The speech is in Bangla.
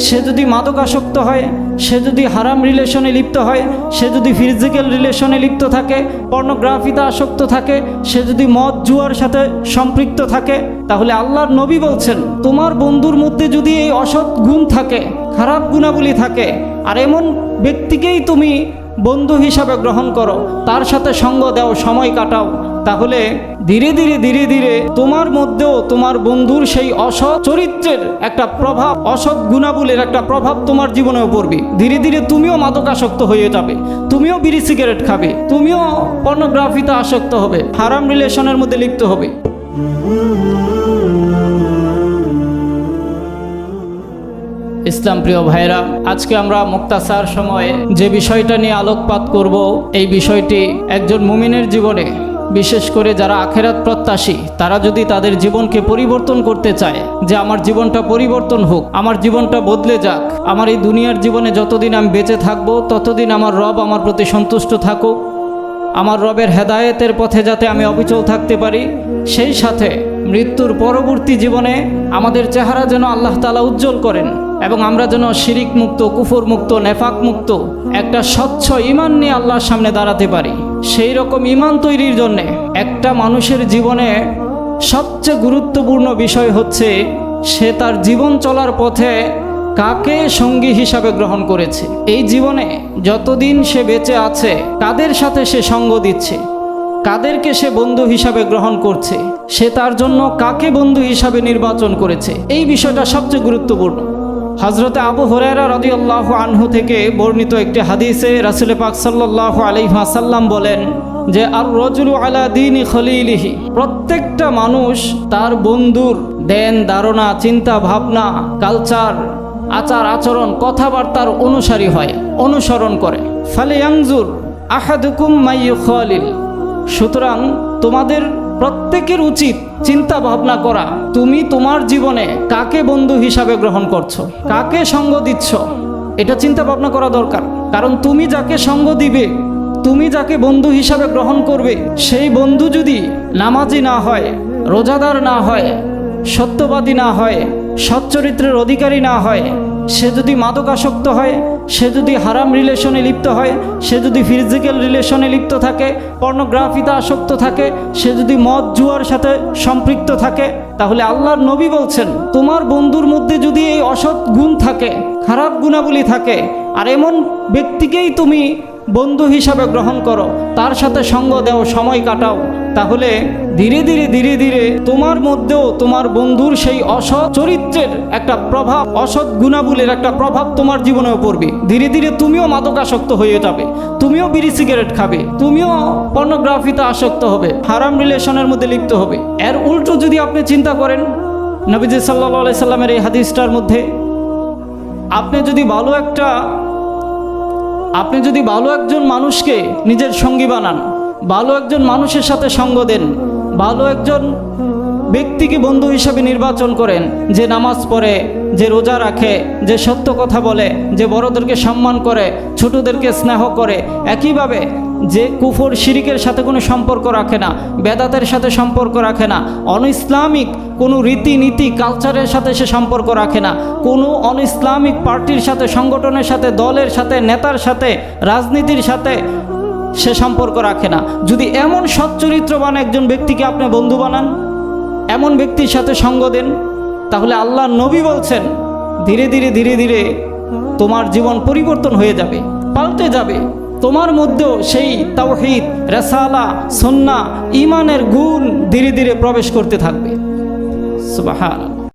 সে যদি মাদকাসক্ত হয়, সে যদি হারাম রিলেশনে লিপ্ত হয়, সে যদি ফিজিক্যাল রিলেশনে লিপ্ত থাকে, পর্নোগ্রাফিতে আসক্ত থাকে, সে যদি মদ জুয়ার সাথে সম্পৃক্ত থাকে, তাহলে আল্লাহর নবী বলছেন তোমার বন্ধুর মধ্যে যদি এই অসৎ গুণ থাকে, খারাপ গুণাবলী থাকে, আর এমন ব্যক্তিকেই তুমি বন্ধু হিসাবে গ্রহণ করো, তার সাথে সঙ্গ দাও, সময় কাটাও, তাহলে ধীরে ধীরে তোমার মধ্যেও তোমার বন্ধুর সেই অসৎ চরিত্রের একটা প্রভাব, অসৎ গুণাবলীর একটা প্রভাব তোমার জীবনেও পড়বে। ধীরে ধীরে তুমিও মাদকাসক্ত হয়ে যাবে, তুমিও বিড়ি সিগারেট খাবে, তুমিও পর্নোগ্রাফিতে আসক্ত হবে, হারাম রিলেশনের মধ্যে লিপ্ত হবে। ইসলাম প্রিয় ভাইরা, আজকে আমরা মুক্তাসার সময়ে যে বিষয়টা নিয়ে আলোকপাত করব, এই বিষয়টি একজন মুমিনের জীবনে, বিশেষ করে যারা আখেরাত প্রত্যাশী, তারা যদি তাদের জীবনকে পরিবর্তন করতে চায়, যে আমার জীবনটা পরিবর্তন হোক, আমার জীবনটা বদলে যাক, আমার এই দুনিয়ার জীবনে যতদিন আমি বেঁচে থাকবো ততদিন আমার রব আমার প্রতি সন্তুষ্ট থাকুক, আমার রবের হেদায়েতের পথে যাতে আমি অবিচল থাকতে পারি, সেই সাথে মৃত্যুর পরবর্তী জীবনে আমাদের চেহারা যেন আল্লাহ তাআলা উজ্জ্বল করেন এবং আমরা যেন শিরিক মুক্ত, কুফর মুক্ত, নেফাক মুক্ত একটা স্বচ্ছ ঈমান নিয়ে আল্লাহর সামনে দাঁড়াতে পারি। সেই রকম ঈমান তৈরির জন্যে একটা মানুষের জীবনে সবচেয়ে গুরুত্বপূর্ণ বিষয় হচ্ছে সে তার জীবন চলার পথে কাকে সঙ্গী হিসাবে গ্রহণ করেছে। এই জীবনে যতদিন সে বেঁচে আছে, কাদের সাথে সে সঙ্গ দিচ্ছে, কাদেরকে সে বন্ধু হিসাবে গ্রহণ করছে, সে তার জন্য কাকে বন্ধু হিসাবে নির্বাচন করেছে, এই বিষয়টা সবচেয়ে গুরুত্বপূর্ণ। হযরতে আবু হুরায়রা রাদিয়াল্লাহু আনহু থেকে বর্ণিত একটি হাদিসে রাসূল পাক সাল্লাল্লাহু আলাইহি ওয়াসাল্লাম বলেন যে আর রাজুলু আলা দীনি খলিলিহি, প্রত্যেকটা মানুষ তার বন্ধুর দেন ধারণা, চিন্তা ভাবনা, কালচার, আচার আচরণ, কথাবার্তার অনুসারী হয়, অনুসরণ করে। ফালিয়ানজুর আহাদুকুম মাইয়ুখালিল, সুতরাং তোমাদের প্রত্যেকের উচিত চিন্তা ভাবনা করা, তুমি তোমার জীবনে কাকে বন্ধু হিসাবে গ্রহণ করছো, কাকে সঙ্গ দিচ্ছ, এটা চিন্তা ভাবনা করা দরকার। কারণ তুমি যাকে সঙ্গ দিবে, তুমি যাকে বন্ধু হিসাবে গ্রহণ করবে, সেই বন্ধু যদি নামাজি না হয়, রোজাদার না হয়, সত্যবাদী না হয়, সচ্চরিত্রের অধিকারী না হয়, সে যদি মাদকাসক্ত হয়, সে যদি হারাম রিলেশনে লিপ্ত হয়, সে যদি ফিজিক্যাল রিলেশনে লিপ্ত থাকে, পর্নোগ্রাফিতে আসক্ত থাকে, সে যদি মদ জুয়ার সাথে সম্পৃক্ত থাকে, তাহলে আল্লাহর নবী বলছেন তোমার বন্ধুর মধ্যে যদি এই অসৎ গুণ থাকে, খারাপ গুণাবলী থাকে, আর এমন ব্যক্তিকেই তুমি বন্ধু হিসাবে গ্রহণ করো, তার সাথে সঙ্গ দাও, সময় কাটাও, তাহলে ধীরে ধীরে তোমার মধ্যেও তোমার বন্ধুর সেই অসৎ চরিত্রের একটা প্রভাব, অসৎ গুণাবলীর একটা প্রভাব তোমার জীবনেও পড়বে। ধীরে ধীরে তুমিও মাদকাসক্ত হয়ে যাবে, তুমিও বিড়ি সিগারেট খাবে, তুমিও পর্নোগ্রাফিতে আসক্ত হবে, হারাম রিলেশনের মধ্যে লিপ্ত হবে। এর উল্টো যদি আপনি চিন্তা করেন, নবীজি সাল্লাল্লাহু আলাইহি সাল্লামের এই হাদিসটার মধ্যে আপনি যদি ভালো একজন মানুষকে নিজের সঙ্গী বানান, ভালো একজন মানুষের সাথে সঙ্গ দেন, ভালো একজন ব্যক্তিকে বন্ধু হিসাবে নির্বাচন করেন, যে নামাজ পড়ে, যে রোজা রাখে, যে সত্য কথা বলে, যে বড়দেরকে সম্মান করে, ছোটদেরকে স্নেহ করে, একইভাবে যে কুফর শিরিকের সাথে কোনো সম্পর্ক রাখে না, বেদাতের সাথে সম্পর্ক রাখে না, অনইসলামিক কোনো রীতিনীতি কালচারের সাথে সে সম্পর্ক রাখে না, কোনো অনইসলামিক পার্টির সাথে, সংগঠনের সাথে, দলের সাথে, নেতার সাথে, রাজনীতির সাথে সে সম্পর্ক রাখে না, যদি এমন সচ্চরিত্রবান একজন ব্যক্তিকে আপনি বন্ধু বানান, এমন ব্যক্তির সাথে সঙ্গ দেন, তাহলে আল্লাহর নবী বলছেন ধীরে ধীরে তোমার জীবন পরিবর্তন হয়ে যাবে, পাল্টে যাবে। তোমার মধ্যেও সেই তাওহীদ, রিসালা, সুন্নাহ, ঈমানের গুণ ধীরে ধীরে প্রবেশ করতে থাকবে। সুবহানাল্লাহ।